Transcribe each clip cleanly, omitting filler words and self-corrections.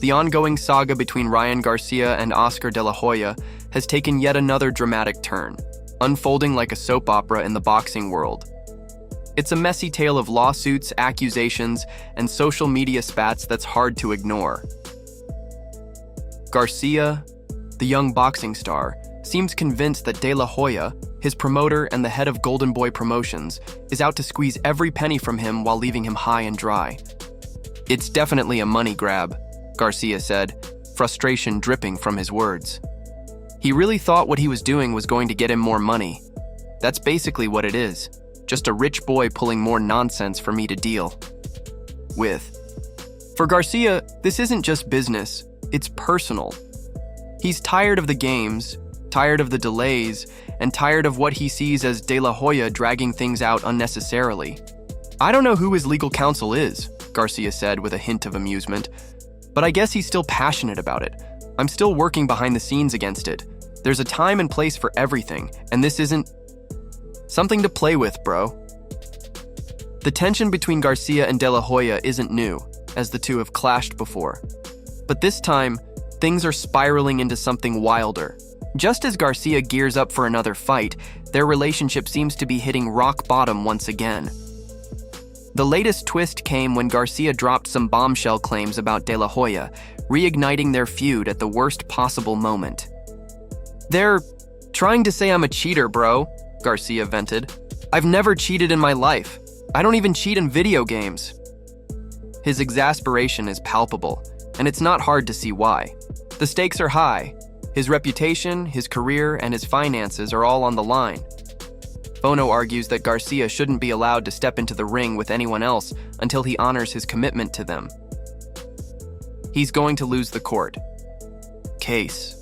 The ongoing saga between Ryan Garcia and Oscar de la Hoya has taken yet another dramatic turn, unfolding like a soap opera in the boxing world. It's a messy tale of lawsuits, accusations, and social media spats that's hard to ignore. Garcia, the young boxing star, seems convinced that De La Hoya, his promoter and the head of Golden Boy Promotions, is out to squeeze every penny from him while leaving him high and dry. "It's definitely a money grab," Garcia said, frustration dripping from his words. He really thought what he was doing was going to get him more money. That's basically what it is, just a rich boy pulling more nonsense for me to deal with. For Garcia, this isn't just business, it's personal. He's tired of the games, tired of the delays, and tired of what he sees as De La Hoya dragging things out unnecessarily. "I don't know who his legal counsel is," Garcia said with a hint of amusement, "but I guess he's still passionate about it. I'm still working behind the scenes against it. There's a time and place for everything, and this isn't something to play with, bro." The tension between Garcia and De La Hoya isn't new, as the two have clashed before. But this time, things are spiraling into something wilder. Just as Garcia gears up for another fight, their relationship seems to be hitting rock bottom once again. The latest twist came when Garcia dropped some bombshell claims about De La Hoya, reigniting their feud at the worst possible moment. "They're trying to say I'm a cheater, bro," Garcia vented. "I've never cheated in my life. I don't even cheat in video games." His exasperation is palpable, and it's not hard to see why. The stakes are high. His reputation, his career, and his finances are all on the line. Bono argues that Garcia shouldn't be allowed to step into the ring with anyone else until he honors his commitment to them. He's going to lose the court case,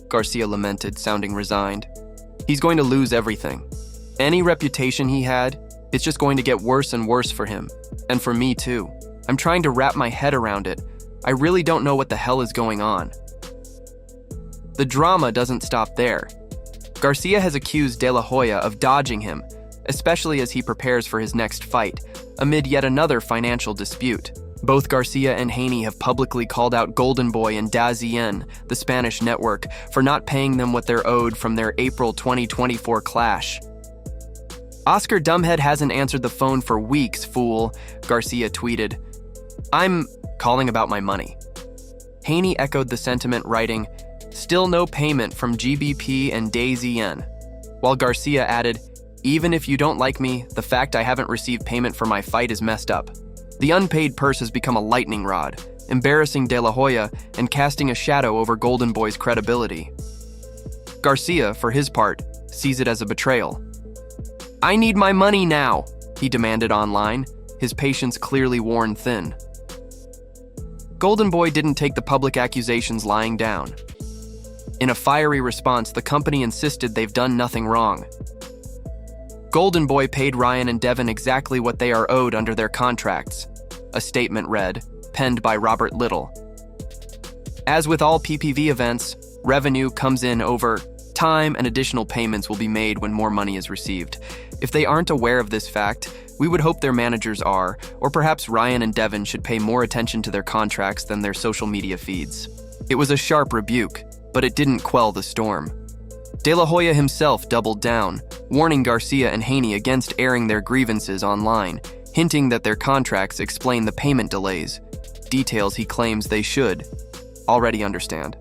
Garcia lamented, sounding resigned. He's going to lose everything. Any reputation he had, it's just going to get worse and worse for him. And for me too. I'm trying to wrap my head around it. I really don't know what the hell is going on. The drama doesn't stop there. Garcia has accused De La Hoya of dodging him, especially as he prepares for his next fight, amid yet another financial dispute. Both Garcia and Haney have publicly called out Golden Boy and DAZN, the Spanish network, for not paying them what they're owed from their April 2024 clash. "Oscar Dumbhead hasn't answered the phone for weeks, fool," Garcia tweeted. "I'm calling about my money." Haney echoed the sentiment, writing, "Still no payment from GBP and DAZN," while Garcia added, "Even if you don't like me, the fact I haven't received payment for my fight is messed up." The unpaid purse has become a lightning rod, embarrassing De La Hoya and casting a shadow over Golden Boy's credibility. Garcia, for his part, sees it as a betrayal. "I need my money now," he demanded online, his patience clearly worn thin. Golden Boy didn't take the public accusations lying down. In a fiery response, the company insisted they've done nothing wrong. Golden Boy paid Ryan and Devin exactly what they are owed under their contracts, a statement read, penned by Robert Little. As with all PPV events, revenue comes in over time and additional payments will be made when more money is received. If they aren't aware of this fact, we would hope their managers are, or perhaps Ryan and Devin should pay more attention to their contracts than their social media feeds. It was a sharp rebuke, but it didn't quell the storm. De La Hoya himself doubled down, warning Garcia and Haney against airing their grievances online, hinting that their contracts explain the payment delays, details he claims they should already understand.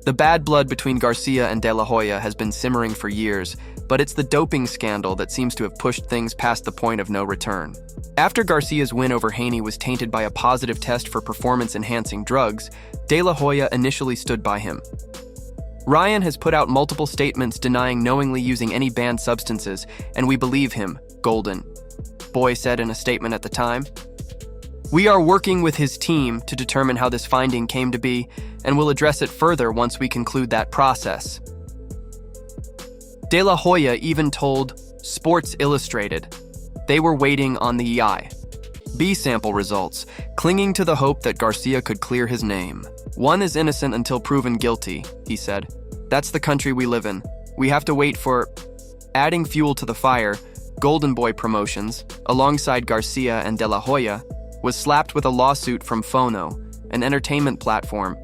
The bad blood between Garcia and De La Hoya has been simmering for years, but it's the doping scandal that seems to have pushed things past the point of no return. After Garcia's win over Haney was tainted by a positive test for performance-enhancing drugs, De La Hoya initially stood by him. Ryan has put out multiple statements denying knowingly using any banned substances, and we believe him, Golden Boy said in a statement at the time. "We are working with his team to determine how this finding came to be, and we'll address it further once we conclude that process." De La Hoya even told Sports Illustrated they were waiting on the B sample results, clinging to the hope that Garcia could clear his name. "One is innocent until proven guilty," he said. "That's the country we live in. We have to wait for..." Adding fuel to the fire, Golden Boy Promotions, alongside Garcia and De La Hoya, was slapped with a lawsuit from Fono, an entertainment platform,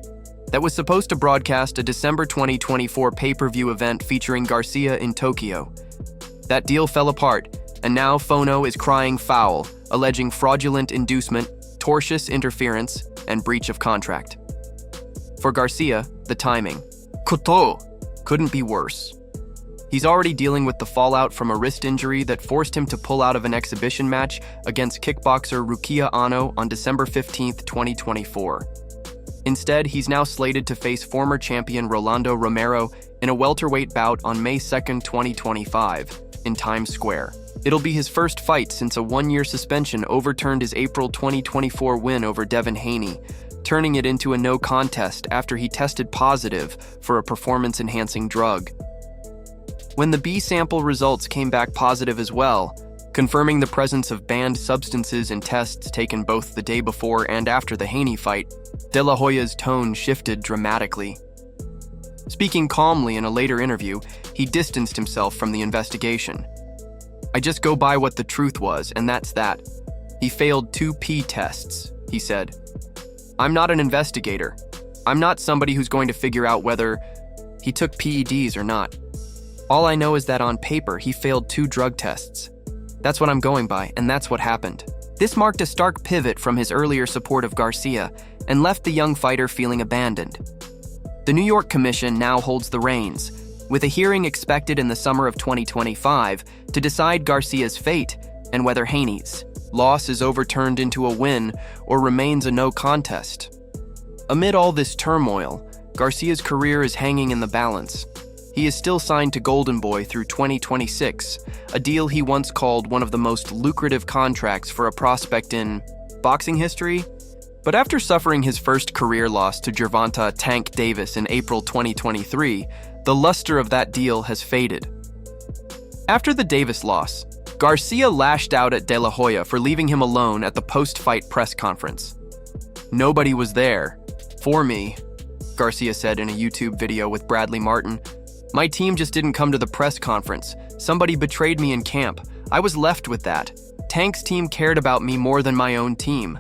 that was supposed to broadcast a December 2024 pay-per-view event featuring Garcia in Tokyo. That deal fell apart, and now Fono is crying foul, alleging fraudulent inducement, tortious interference, and breach of contract. For Garcia, the timing couldn't be worse. He's already dealing with the fallout from a wrist injury that forced him to pull out of an exhibition match against kickboxer Rukia Ano on December 15, 2024. Instead, he's now slated to face former champion Rolando Romero in a welterweight bout on May 2, 2025, in Times Square. It'll be his first fight since a one-year suspension overturned his April 2024 win over Devin Haney, turning it into a no contest after he tested positive for a performance-enhancing drug. When the B sample results came back positive as well, confirming the presence of banned substances in tests taken both the day before and after the Haney fight, De La Hoya's tone shifted dramatically. Speaking calmly in a later interview, he distanced himself from the investigation. "I just go by what the truth was, and that's that. He failed 2 P tests," he said. "I'm not an investigator. I'm not somebody who's going to figure out whether he took PEDs or not. All I know is that on paper, he failed 2 drug tests. That's what I'm going by, and that's what happened." This marked a stark pivot from his earlier support of Garcia and left the young fighter feeling abandoned. The New York Commission now holds the reins, with a hearing expected in the summer of 2025 to decide Garcia's fate and whether Haney's loss is overturned into a win or remains a no contest. Amid all this turmoil, Garcia's career is hanging in the balance. He is still signed to Golden Boy through 2026, a deal he once called one of the most lucrative contracts for a prospect in boxing history. But after suffering his first career loss to Gervonta "Tank" Davis in April 2023, the luster of that deal has faded. After the Davis loss, Garcia lashed out at De La Hoya for leaving him alone at the post-fight press conference. "Nobody was there for me," Garcia said in a YouTube video with Bradley Martin. "My team just didn't come to the press conference. Somebody betrayed me in camp. I was left with that. Tank's team cared about me more than my own team."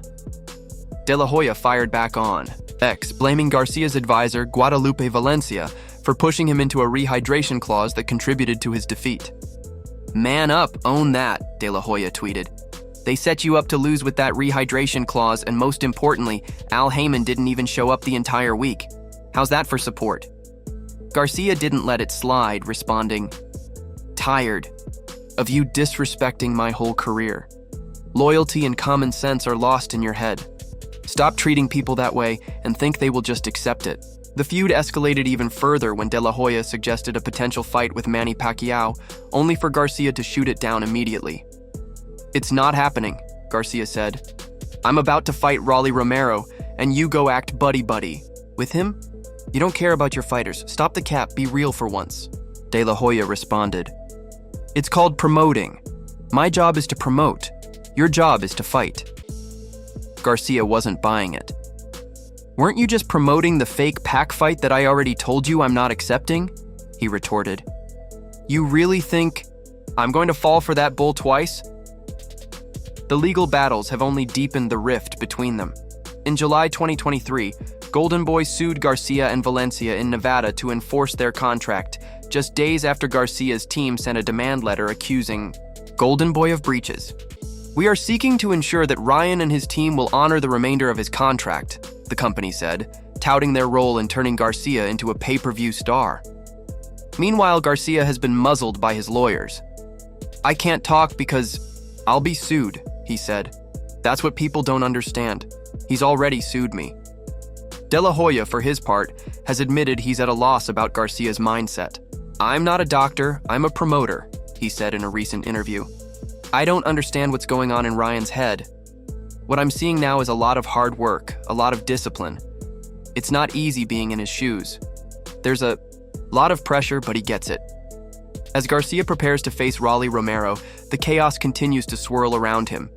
De La Hoya fired back on X, blaming Garcia's advisor, Guadalupe Valencia, for pushing him into a rehydration clause that contributed to his defeat. "Man up, own that," De La Hoya tweeted. "They set you up to lose with that rehydration clause, and most importantly, Al Heyman didn't even show up the entire week. How's that for support?" Garcia didn't let it slide, responding, "Tired of you disrespecting my whole career. Loyalty and common sense are lost in your head. Stop treating people that way and think they will just accept it." The feud escalated even further when De La Hoya suggested a potential fight with Manny Pacquiao, only for Garcia to shoot it down immediately. "It's not happening," Garcia said. "I'm about to fight Rolly Romero, and you go act buddy-buddy with him? You don't care about your fighters. Stop the cap, be real for once." De La Hoya responded, "It's called promoting. My job is to promote. Your job is to fight." Garcia wasn't buying it. "Weren't you just promoting the fake Pac fight that I already told you I'm not accepting?" he retorted. "You really think I'm going to fall for that bull twice?" The legal battles have only deepened the rift between them. In July 2023, Golden Boy sued Garcia and Valencia in Nevada to enforce their contract, just days after Garcia's team sent a demand letter accusing Golden Boy of breaches. "We are seeking to ensure that Ryan and his team will honor the remainder of his contract," the company said, touting their role in turning Garcia into a pay-per-view star. Meanwhile, Garcia has been muzzled by his lawyers. "I can't talk because I'll be sued," he said. "That's what people don't understand. He's already sued me." De La Hoya, for his part, has admitted he's at a loss about Garcia's mindset. "I'm not a doctor, I'm a promoter," he said in a recent interview. "I don't understand what's going on in Ryan's head. What I'm seeing now is a lot of hard work, a lot of discipline. It's not easy being in his shoes. There's a lot of pressure, but he gets it." As Garcia prepares to face Rolly Romero, the chaos continues to swirl around him.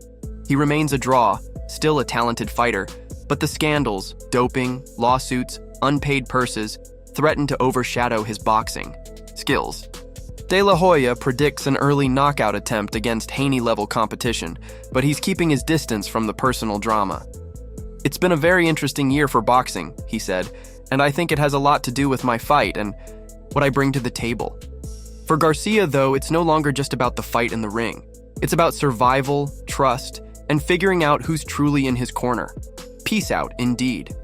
He remains a draw, still a talented fighter, but the scandals, doping, lawsuits, unpaid purses, threaten to overshadow his boxing skills. De La Hoya predicts an early knockout attempt against Haney-level competition, but he's keeping his distance from the personal drama. "It's been a very interesting year for boxing," he said, "and I think it has a lot to do with my fight and what I bring to the table." For Garcia, though, it's no longer just about the fight in the ring. It's about survival, trust, and figuring out who's truly in his corner. Peace out, indeed.